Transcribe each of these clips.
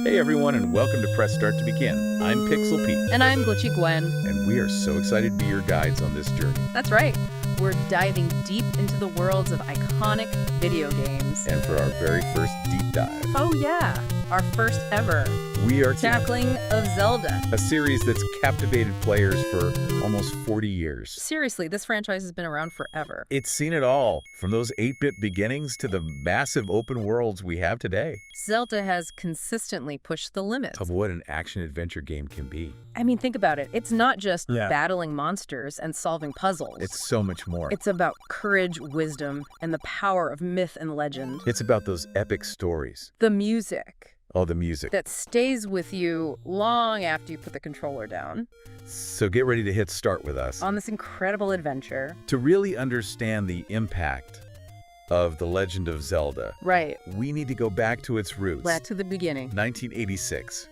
Hey everyone, and welcome to Press Start to Begin. I'm Pixel Pete. And I'm Glitchy Gwen. And we are so excited to be your guides on this journey. That's right. We're diving deep into the worlds of iconic video games. And for our very first deep dive. Oh yeah, our first ever. We are tackling of Zelda. A series that's captivated players for almost 40 years. Seriously, this franchise has been around forever. It's seen it all, from those 8-bit beginnings to the massive open worlds we have today. Zelda has consistently pushed the limits of what an action-adventure game can be. I mean, think about it. It's not just battling monsters and solving puzzles. It's so much more. It's about courage, wisdom, and the power of myth and legend. It's about those epic stories. The music. Oh, the music. That stays with you long after you put the controller down. So get ready to hit start with us on this incredible adventure. To really understand the impact of The Legend of Zelda. Right. We need to go back to its roots. Back to the beginning. 1986,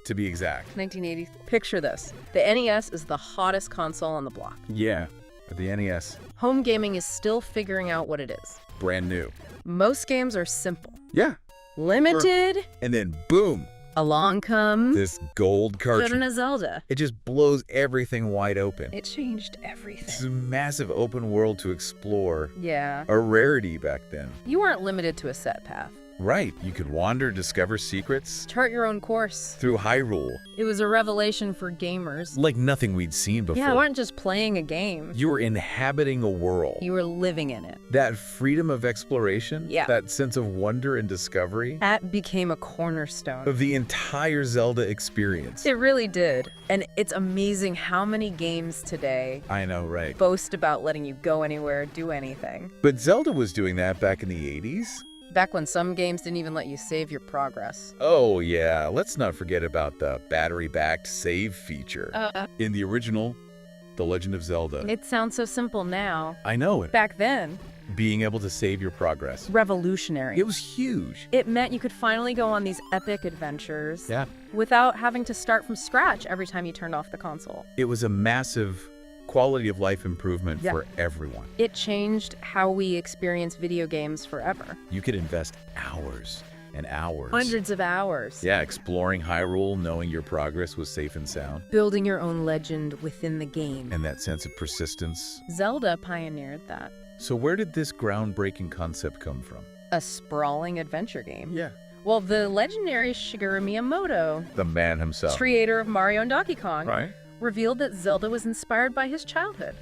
to be exact. 1980. Picture this. The NES is the hottest console on the block. Yeah, the NES. Home gaming is still figuring out what it is. Brand new. Most games are simple. Yeah. Limited. And then boom. Along comes this gold cartridge. Legend of Zelda. It just blows everything wide open. It changed everything. It's a massive open world to explore. Yeah. A rarity back then. You weren't limited to a set path. Right. You could wander, discover secrets. Chart your own course. Through Hyrule. It was a revelation for gamers. Like nothing we'd seen before. Yeah, you weren't just playing a game. You were inhabiting a world. You were living in it. That freedom of exploration, yeah. That sense of wonder and discovery. That became a cornerstone of the entire Zelda experience. It really did. And it's amazing how many games today I know, right? boast about letting you go anywhere, do anything. But Zelda was doing that back in the 80s. Back when some games didn't even let you save your progress. Oh yeah, let's not forget about the battery-backed save feature. In the original, The Legend of Zelda. It sounds so simple now. I know it. Back then. Being able to save your progress. Revolutionary. It was huge. It meant you could finally go on these epic adventures. Yeah. Without having to start from scratch every time you turned off the console. It was a massive quality of life improvement for everyone. It changed how we experience video games forever. You could invest hours and hours. Hundreds of hours. Yeah, exploring Hyrule, knowing your progress was safe and sound. Building your own legend within the game. And that sense of persistence. Zelda pioneered that. So where did this groundbreaking concept come from? A sprawling adventure game. Yeah. Well, the legendary Shigeru Miyamoto, the man himself, creator of Mario and Donkey Kong, right, revealed that Zelda was inspired by his childhood.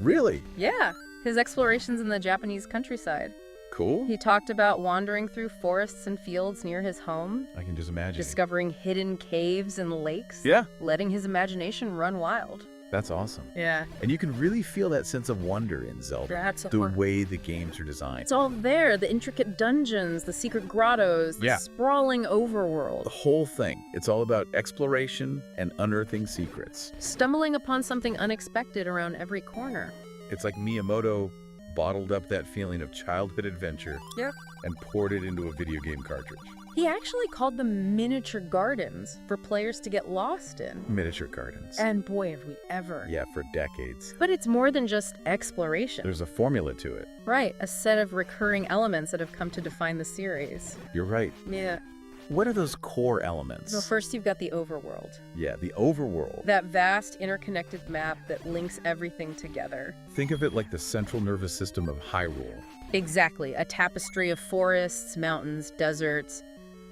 Really? Yeah, his explorations in the Japanese countryside. Cool. He talked about wandering through forests and fields near his home. I can just imagine. Discovering hidden caves and lakes. Yeah. Letting his imagination run wild. That's awesome. Yeah. And you can really feel that sense of wonder in Zelda. The way the games are designed. It's all there. The intricate dungeons, the secret grottos, the sprawling overworld. The whole thing. It's all about exploration and unearthing secrets. Stumbling upon something unexpected around every corner. It's like Miyamoto bottled up that feeling of childhood adventure and poured it into a video game cartridge. He actually called them miniature gardens for players to get lost in. Miniature gardens. And boy, have we ever. Yeah, for decades. But it's more than just exploration. There's a formula to it. Right, a set of recurring elements that have come to define the series. You're right. Yeah. What are those core elements? Well, first you've got the overworld. Yeah, the overworld. That vast interconnected map that links everything together. Think of it like the central nervous system of Hyrule. Exactly, a tapestry of forests, mountains, deserts.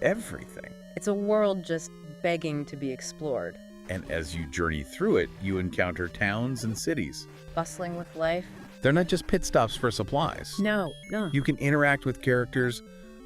Everything. It's a world just begging to be explored. And as you journey through it, you encounter towns and cities. Bustling with life. They're not just pit stops for supplies. No. You can interact with characters,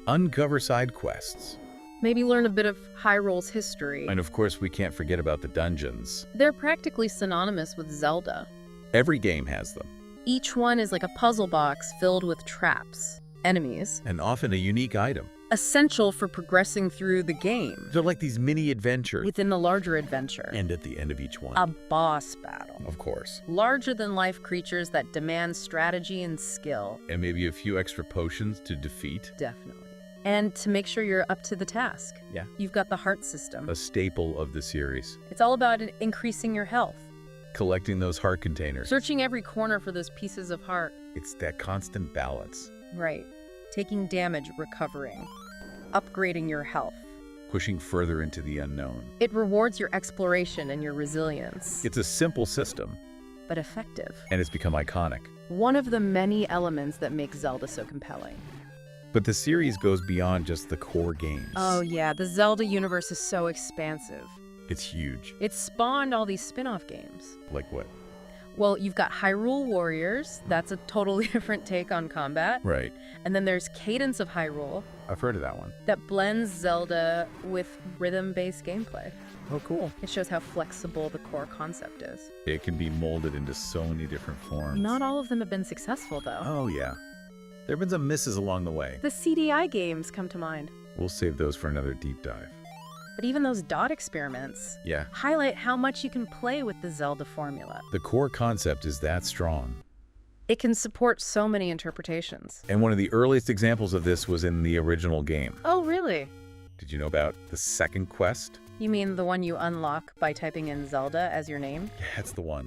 uncover side quests. Maybe learn a bit of Hyrule's history. And of course, we can't forget about the dungeons. They're practically synonymous with Zelda. Every game has them. Each one is like a puzzle box filled with traps, enemies. And often a unique item. Essential for progressing through the game. They're like these mini adventures. Within the larger adventure. And at the end of each one. A boss battle. Of course. Larger-than-life creatures that demand strategy and skill. And maybe a few extra potions to defeat. Definitely. And to make sure you're up to the task. Yeah. You've got the heart system. A staple of the series. It's all about increasing your health. Collecting those heart containers. Searching every corner for those pieces of heart. It's that constant balance. Right. Taking damage, recovering. Upgrading your health. pushing further into the unknown. It rewards your exploration and your resilience. It's a simple system, but effective. and it's become iconic. One of the many elements that make Zelda so compelling. But the series goes beyond just the core games. Oh yeah, the Zelda universe is so expansive. It's huge. It spawned all these spin-off games. Like what? Well, you've got Hyrule Warriors. That's a totally different take on combat. Right. And then there's Cadence of Hyrule I've heard of that one. that blends Zelda with rhythm-based gameplay. Oh, cool. It shows how flexible the core concept is. It can be molded into so many different forms. Not all of them have been successful, though. Oh, yeah. There have been some misses along the way. The CDI games come to mind. We'll save those for another deep dive. But even those dot experiments Yeah. highlight how much you can play with the Zelda formula. The core concept is that strong. It can support so many interpretations. And one of the earliest examples of this was in the original game. Oh, really? Did you know about the second quest? You mean the one you unlock by typing in Zelda as your name? Yeah, that's the one.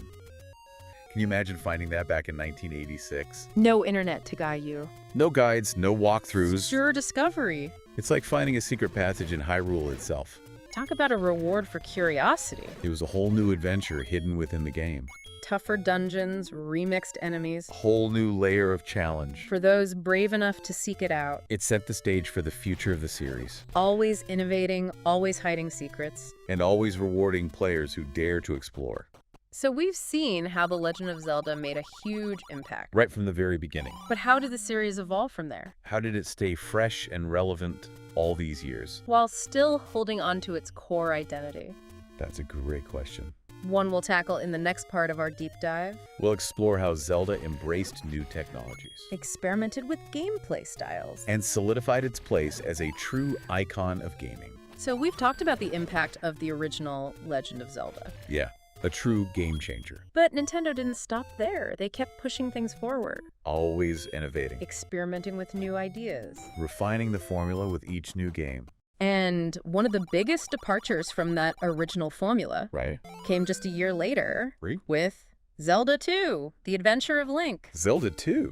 Can you imagine finding that back in 1986? No internet to guide you. No guides, no walkthroughs. Pure discovery. It's like finding a secret passage in Hyrule itself. Talk about a reward for curiosity. It was a whole new adventure hidden within the game. Tougher dungeons, remixed enemies. A whole new layer of challenge. For those brave enough to seek it out. It set the stage for the future of the series. Always innovating, always hiding secrets. And always rewarding players who dare to explore. So we've seen how The Legend of Zelda made a huge impact. Right from the very beginning. But how did the series evolve from there? How did it stay fresh and relevant all these years? While still holding on to its core identity. That's a great question. One we'll tackle in the next part of our deep dive. We'll explore how Zelda embraced new technologies. Experimented with gameplay styles. And solidified its place as a true icon of gaming. So we've talked about the impact of the original Legend of Zelda. Yeah, a true game changer. But Nintendo didn't stop there. They kept pushing things forward. Always innovating. Experimenting with new ideas. Refining the formula with each new game. And one of the biggest departures from that original formula Right. came just a year later Really? with Zelda II, The Adventure of Link. Zelda II?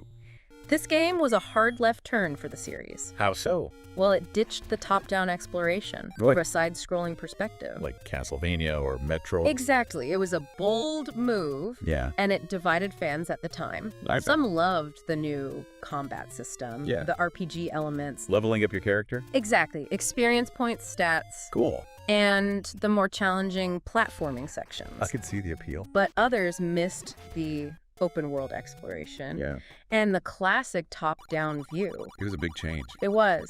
This game was a hard left turn for the series. How so? Well, it ditched the top-down exploration Right. for a side-scrolling perspective. Like Castlevania or Metro? Exactly. It was a bold move, Yeah. and it divided fans at the time. I bet. Some loved the new combat system, Yeah. the RPG elements. Leveling up your character? Exactly. Experience points, stats, Cool. and the more challenging platforming sections. I could see the appeal. But others missed the open world exploration Yeah. and the classic top-down view. It was a big change. It was.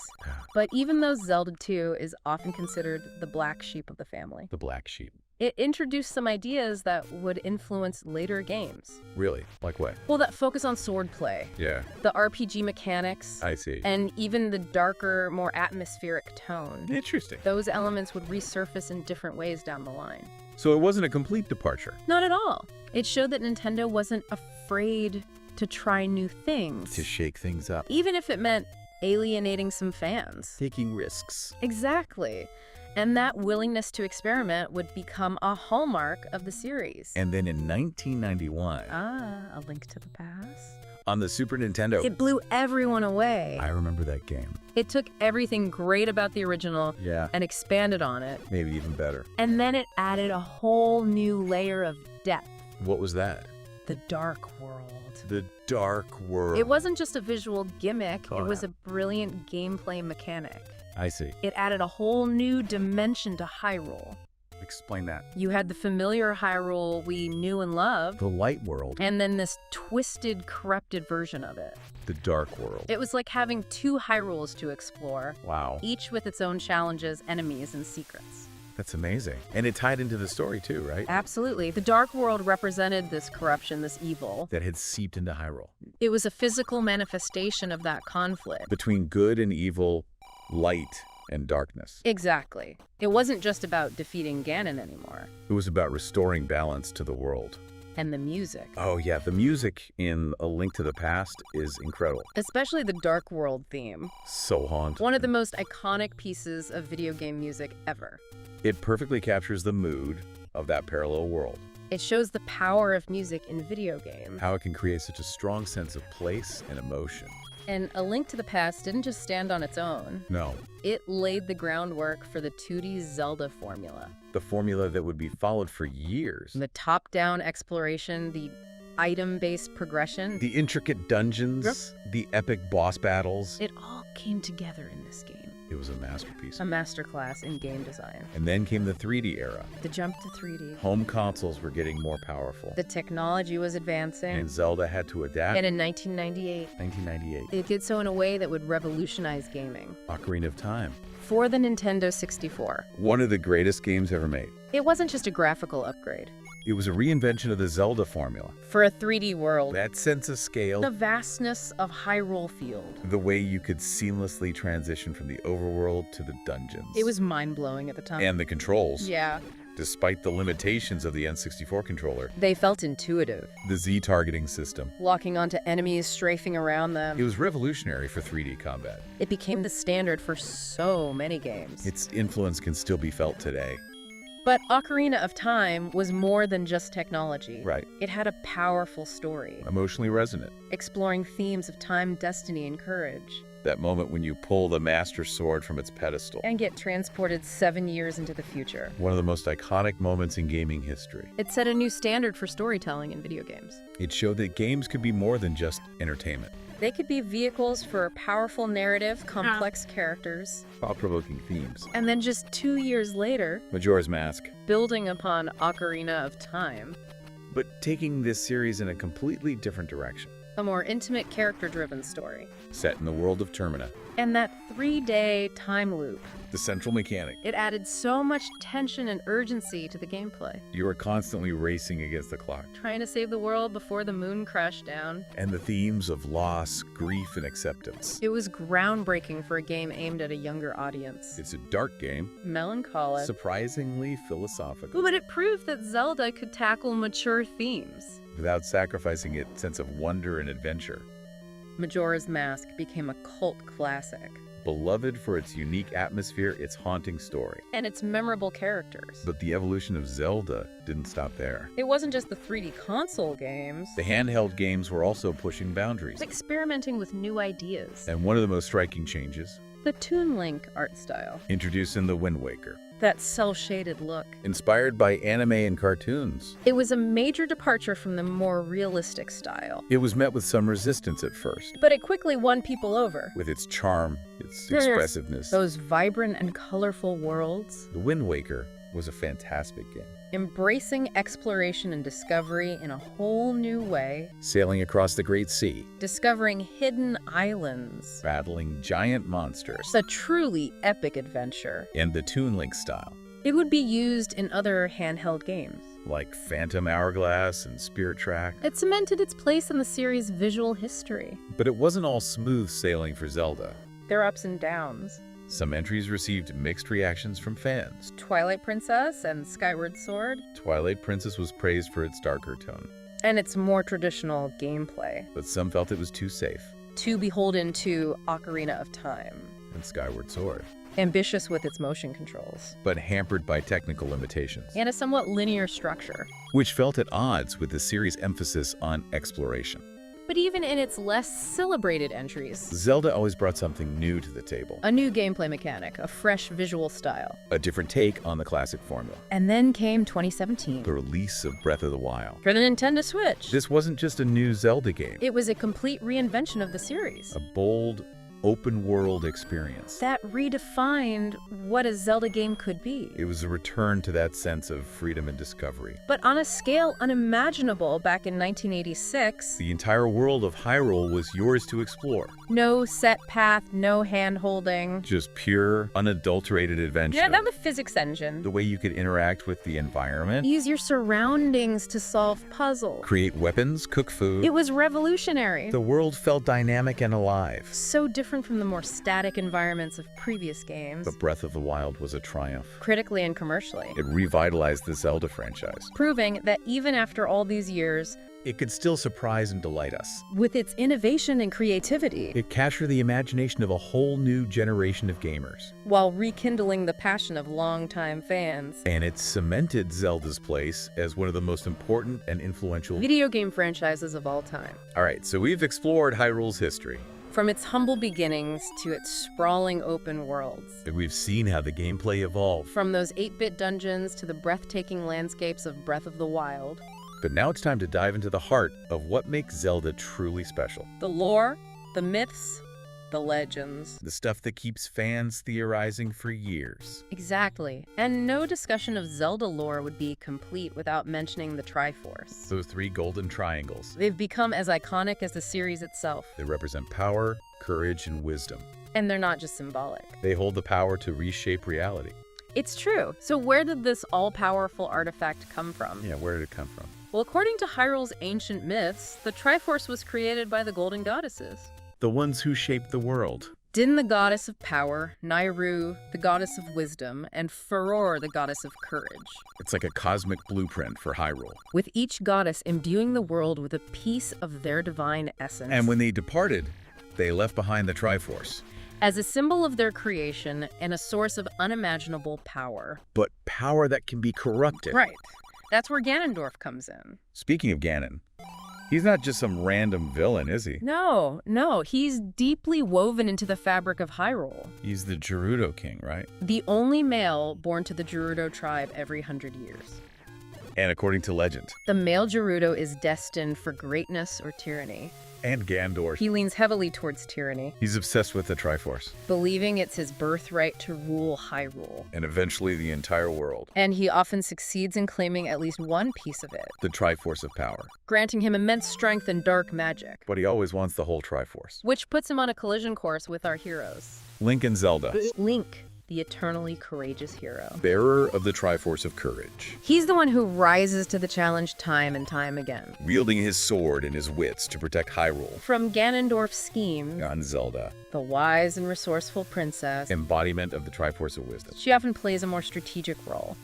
But even though Zelda II is often considered the black sheep of the family, The black sheep. it introduced some ideas that would influence later games. Really? Like what? Well, that focus on swordplay, Yeah, the RPG mechanics, I see. and even the darker, more atmospheric tone. Interesting. Those elements would resurface in different ways down the line. So it wasn't a complete departure. Not at all. It showed that Nintendo wasn't afraid to try new things, To shake things up. even if it meant alienating some fans. Taking risks. Exactly. And that willingness to experiment would become a hallmark of the series. And then in 1991, A Link to the Past. on the Super Nintendo, It blew everyone away. I remember that game. It took everything great about the original Yeah, and expanded on it. maybe even better. And then it added a whole new layer of depth. What was that? The Dark World. The Dark World. It wasn't just a visual gimmick, Oh, it was yeah. a brilliant gameplay mechanic. I see. It added a whole new dimension to Hyrule. Explain that. You had the familiar Hyrule we knew and loved, The Light World. and then this twisted, corrupted version of it. The Dark World. It was like having two Hyrules to explore, Wow. each with its own challenges, enemies, and secrets. That's amazing. And it tied into the story too, right? Absolutely. The Dark World represented this corruption, this evil. That had seeped into Hyrule. It was a physical manifestation of that conflict. Between good and evil, light and darkness. Exactly. It wasn't just about defeating Ganon anymore. It was about restoring balance to the world. And the music. Oh yeah, the music in A Link to the Past is incredible. Especially the Dark World theme. So haunting. One of the most iconic pieces of video game music ever. It perfectly captures the mood of that parallel world. It shows the power of music in video games. How it can create such a strong sense of place and emotion. And A Link to the Past didn't just stand on its own. No, It laid the groundwork for the 2D Zelda formula. the formula that would be followed for years. The top-down exploration, the item-based progression, The intricate dungeons, the epic boss battles. it all came together in this game. It was a masterpiece. A masterclass in game design. And then came the 3D era. The jump to 3D. Home consoles were getting more powerful. The technology was advancing. And Zelda had to adapt. And in 1998, 1998, it did so in a way that would revolutionize gaming. Ocarina of Time. For the Nintendo 64. One of the greatest games ever made. It wasn't just a graphical upgrade. It was a reinvention of the Zelda formula. For a 3D world, That sense of scale, the vastness of Hyrule Field. the way you could seamlessly transition from the overworld to the dungeons. It was mind-blowing at the time. And the controls. Yeah. Despite the limitations of the N64 controller, They felt intuitive, the Z targeting system. locking onto enemies, strafing around them. It was revolutionary for 3D combat. It became the standard for so many games. Its influence can still be felt today. But Ocarina of Time was more than just technology. Right. It had a powerful story, Emotionally resonant. exploring themes of time, destiny, and courage. That moment when you pull the Master Sword from its pedestal. And get transported 7 years into the future. One of the most iconic moments in gaming history. It set a new standard for storytelling in video games. It showed that games could be more than just entertainment. They could be vehicles for powerful narrative, complex characters, Thought-provoking themes. and then just 2 years later, Majora's Mask. building upon Ocarina of Time, But taking this series in a completely different direction. a more intimate, character-driven story. Set in the world of Termina. And that 3-day time loop, The central mechanic. it added so much tension and urgency to the gameplay. You are constantly racing against the clock. Trying to save the world before the moon crashed down. And the themes of loss, grief, and acceptance. It was groundbreaking for a game aimed at a younger audience. It's a dark game, Melancholic. surprisingly philosophical, But it proved that Zelda could tackle mature themes. without sacrificing its sense of wonder and adventure. Majora's Mask became a cult classic. Beloved for its unique atmosphere, its haunting story. And its memorable characters. But the evolution of Zelda didn't stop there. It wasn't just the 3D console games. The handheld games were also pushing boundaries. Experimenting with new ideas. And one of the most striking changes, The Toon Link art style. introduced in The Wind Waker. That cel-shaded look. Inspired by anime and cartoons. It was a major departure from the more realistic style. It was met with some resistance at first. But it quickly won people over. With its charm, its Yes. expressiveness. Those vibrant and colorful worlds. The Wind Waker was a fantastic game. Embracing exploration and discovery in a whole new way. Sailing across the Great Sea. Discovering hidden islands. Battling giant monsters. It's a truly epic adventure. And the Toon Link style. It would be used in other handheld games. Like Phantom Hourglass and Spirit Track. It cemented its place in the series' visual history. But it wasn't all smooth sailing for Zelda. Their ups and downs. Some entries received mixed reactions from fans. Twilight Princess and Skyward Sword. Twilight Princess was praised for its darker tone, And its more traditional gameplay. but some felt it was too safe. Too beholden to Ocarina of Time. And Skyward Sword, Ambitious with its motion controls. but hampered by technical limitations, And a somewhat linear structure. which felt at odds with the series' emphasis on exploration. But even in its less celebrated entries, Zelda always brought something new to the table, a new gameplay mechanic, a fresh visual style. a different take on the classic formula. And then came 2017 The release of Breath of the Wild. for the Nintendo Switch. This wasn't just a new Zelda game, It was a complete reinvention of the series. a bold, open-world experience. That redefined what a Zelda game could be. It was a return to that sense of freedom and discovery. But on a scale unimaginable back in 1986, The entire world of Hyrule was yours to explore. no set path, no hand-holding. Just pure, unadulterated adventure. Yeah, that was the physics engine. The way you could interact with the environment, Use your surroundings to solve puzzles. create weapons, cook food. It was revolutionary. The world felt dynamic and alive. So different from the more static environments of previous games, But Breath of the Wild was a triumph. critically and commercially, It revitalized the Zelda franchise. proving that even after all these years, It could still surprise and delight us. with its innovation and creativity, It captured the imagination of a whole new generation of gamers. while rekindling the passion of longtime fans, And it cemented Zelda's place as one of the most important and influential. video game franchises of all time. All right, so we've explored Hyrule's history. From its humble beginnings to its sprawling open worlds. And we've seen how the gameplay evolved. From those 8-bit dungeons to the breathtaking landscapes of Breath of the Wild. But now it's time to dive into the heart of what makes Zelda truly special. The lore, the myths, the legends. The stuff that keeps fans theorizing for years. Exactly. And no discussion of Zelda lore would be complete without mentioning the Triforce. Those 3 golden triangles. They've become as iconic as the series itself. They represent power, courage, and wisdom. And they're not just symbolic. They hold the power to reshape reality. It's true. So where did this all-powerful artifact come from? Yeah, where did it come from? Well, according to Hyrule's ancient myths, the Triforce was created by the Golden Goddesses. The ones who shaped the world. Din, the goddess of power, Nayru, the goddess of wisdom, and Furor, the goddess of courage. It's like a cosmic blueprint for Hyrule. With each goddess imbuing the world with a piece of their divine essence. And when they departed, they left behind the Triforce. As a symbol of their creation and a source of unimaginable power. But power that can be corrupted. Right. That's where Ganondorf comes in. Speaking of Ganon, he's not just some random villain, is he? No. He's deeply woven into the fabric of Hyrule. He's the Gerudo King, right? The only male born to the Gerudo tribe every 100 years. And according to legend. The male Gerudo is destined for greatness or tyranny. And Ganondorf. He leans heavily towards tyranny. He's obsessed with the Triforce. Believing it's his birthright to rule Hyrule. And eventually the entire world. And he often succeeds in claiming at least one piece of it. The Triforce of power. Granting him immense strength and dark magic. But he always wants the whole Triforce. Which puts him on a collision course with our heroes. Link and Zelda. Link, the eternally courageous hero. Bearer of the Triforce of courage. He's the one who rises to the challenge time and time again. Wielding his sword and his wits to protect Hyrule. From Ganondorf's scheme, On Zelda. the wise and resourceful princess, Embodiment of the Triforce of wisdom. she often plays a more strategic role.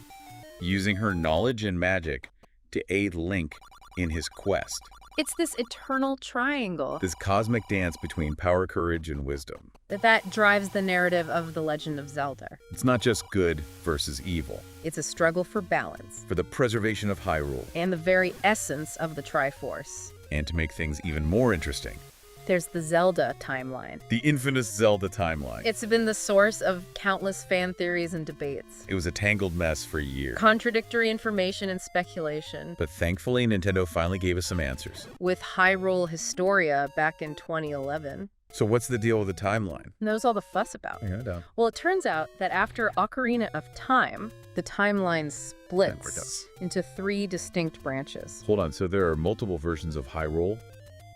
Using her knowledge and magic to aid Link in his quest. It's this eternal triangle This cosmic dance between power, courage, and wisdom. that drives the narrative of The Legend of Zelda. It's not just good versus evil. It's a struggle for balance For the preservation of Hyrule. and the very essence of the Triforce. And to make things even more interesting, There's the Zelda timeline. the infamous Zelda timeline. It's been the source of countless fan theories and debates. It was a tangled mess for years. Contradictory information and speculation. But thankfully, Nintendo finally gave us some answers. With Hyrule Historia back in 2011. So what's the deal with the timeline? And that was all the fuss about. Yeah, no. Well, it turns out that after Ocarina of Time, the timeline we're splits into 3 distinct branches. Hold on, so there are multiple versions of Hyrule?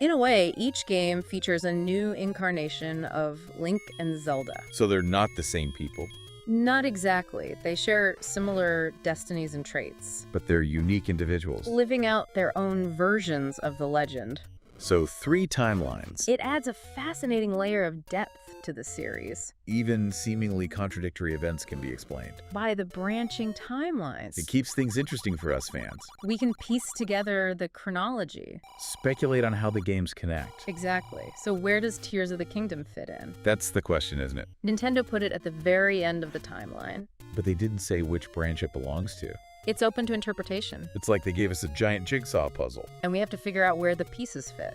In a way, each game features a new incarnation of Link and Zelda. So they're not the same people, Not exactly. They share similar destinies and traits, but they're unique individuals. living out their own versions of the legend. So 3 timelines. It adds a fascinating layer of depth to the series Even seemingly contradictory events can be explained. by the branching timelines. It keeps things interesting for us fans. We can piece together the chronology. Speculate on how the games connect. Exactly. So where does Tears of the Kingdom fit in? That's the question, isn't it? Nintendo put it at the very end of the timeline. But they didn't say which branch it belongs to. It's open to interpretation, It's like they gave us a giant jigsaw puzzle. and we have to figure out where the pieces fit.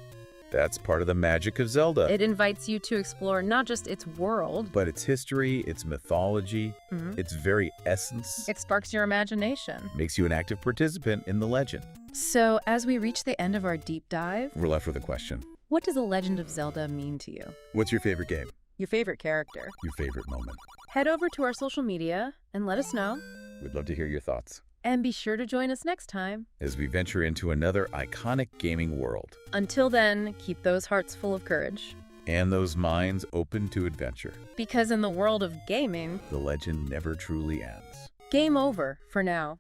That's part of the magic of Zelda. It invites you to explore not just its world, But its history, its mythology, Mhm. its very essence, it sparks your imagination. makes you an active participant in the legend. So, as we reach the end of our deep dive, We're left with a question. what does The Legend of Zelda mean to you? What's your favorite game? Your favorite character? Your favorite moment? Head over to our social media and let us know. We'd love to hear your thoughts And be sure to join us next time. as we venture into another iconic gaming world Until then, keep those hearts full of courage. and those minds open to adventure. Because in the world of gaming, The legend never truly ends. game over for now.